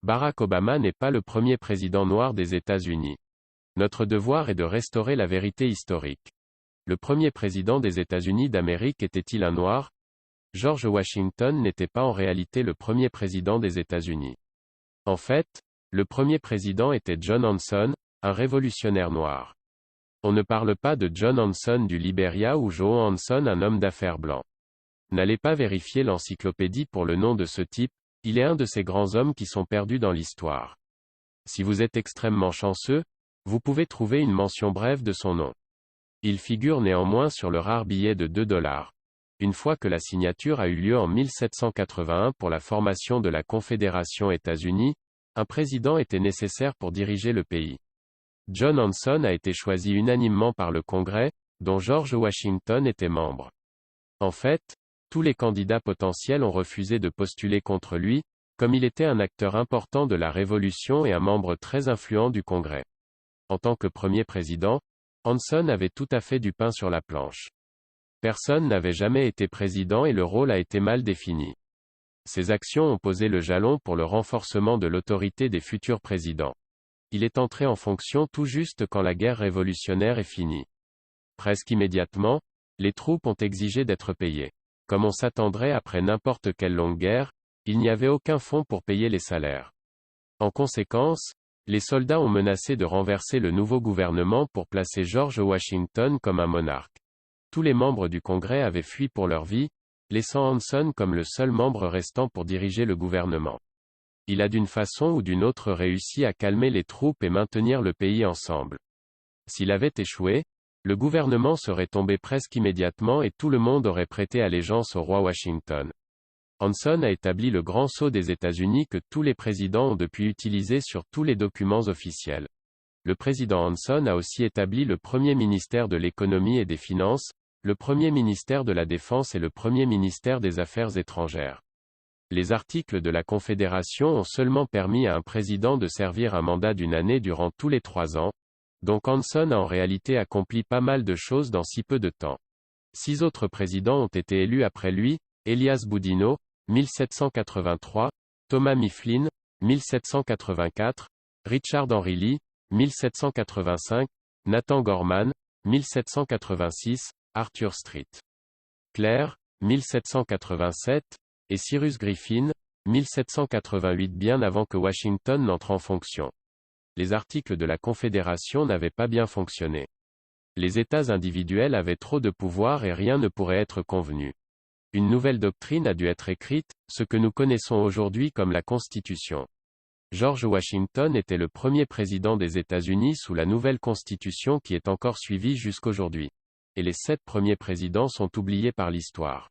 Barack Obama n'est pas le premier président noir des États-Unis. Notre devoir est de restaurer la vérité historique. Le premier président des États-Unis d'Amérique était-il un noir? George Washington n'était pas en réalité le premier président des États-Unis. En fait, le premier président était John Hanson, un révolutionnaire noir. On ne parle pas de John Hanson du Liberia ou Joe Hanson, un homme d'affaires blanc. N'allez pas vérifier l'encyclopédie pour le nom de ce type, il est un de ces grands hommes qui sont perdus dans l'histoire. Si vous êtes extrêmement chanceux, vous pouvez trouver une mention brève de son nom. Il figure néanmoins sur le rare billet de $2. Une fois que la signature a eu lieu en 1781 pour la formation de la Confédération États-Unis, un président était nécessaire pour diriger le pays. John Hanson a été choisi unanimement par le Congrès, dont George Washington était membre. En fait, tous les candidats potentiels ont refusé de postuler contre lui, comme il était un acteur important de la Révolution et un membre très influent du Congrès. En tant que premier président, Hanson avait tout à fait du pain sur la planche. Personne n'avait jamais été président et le rôle a été mal défini. Ses actions ont posé le jalon pour le renforcement de l'autorité des futurs présidents. Il est entré en fonction tout juste quand la guerre révolutionnaire est finie. Presque immédiatement, les troupes ont exigé d'être payées. Comme on s'attendrait après n'importe quelle longue guerre, il n'y avait aucun fonds pour payer les salaires. En conséquence, les soldats ont menacé de renverser le nouveau gouvernement pour placer George Washington comme un monarque. Tous les membres du Congrès avaient fui pour leur vie, laissant Hanson comme le seul membre restant pour diriger le gouvernement. Il a d'une façon ou d'une autre réussi à calmer les troupes et maintenir le pays ensemble. S'il avait échoué, le gouvernement serait tombé presque immédiatement et tout le monde aurait prêté allégeance au roi Washington. Hanson a établi le grand sceau des États-Unis que tous les présidents ont depuis utilisé sur tous les documents officiels. Le président Hanson a aussi établi le premier ministère de l'économie et des finances, le premier ministère de la défense et le premier ministère des affaires étrangères. Les articles de la Confédération ont seulement permis à un président de servir un mandat d'une année durant tous les 3 ans, donc Hanson a en réalité accompli pas mal de choses dans si peu de temps. 6 autres présidents ont été élus après lui: Elias Boudinot, 1783, Thomas Mifflin, 1784, Richard Henry Lee, 1785, Nathan Gorman, 1786, Arthur Street Clair, 1787, et Cyrus Griffin, 1788, bien avant que Washington n'entre en fonction. Les articles de la Confédération n'avaient pas bien fonctionné. Les États individuels avaient trop de pouvoir et rien ne pourrait être convenu. Une nouvelle doctrine a dû être écrite, ce que nous connaissons aujourd'hui comme la Constitution. George Washington était le premier président des États-Unis sous la nouvelle Constitution qui est encore suivie jusqu'aujourd'hui. Et les 7 premiers présidents sont oubliés par l'histoire.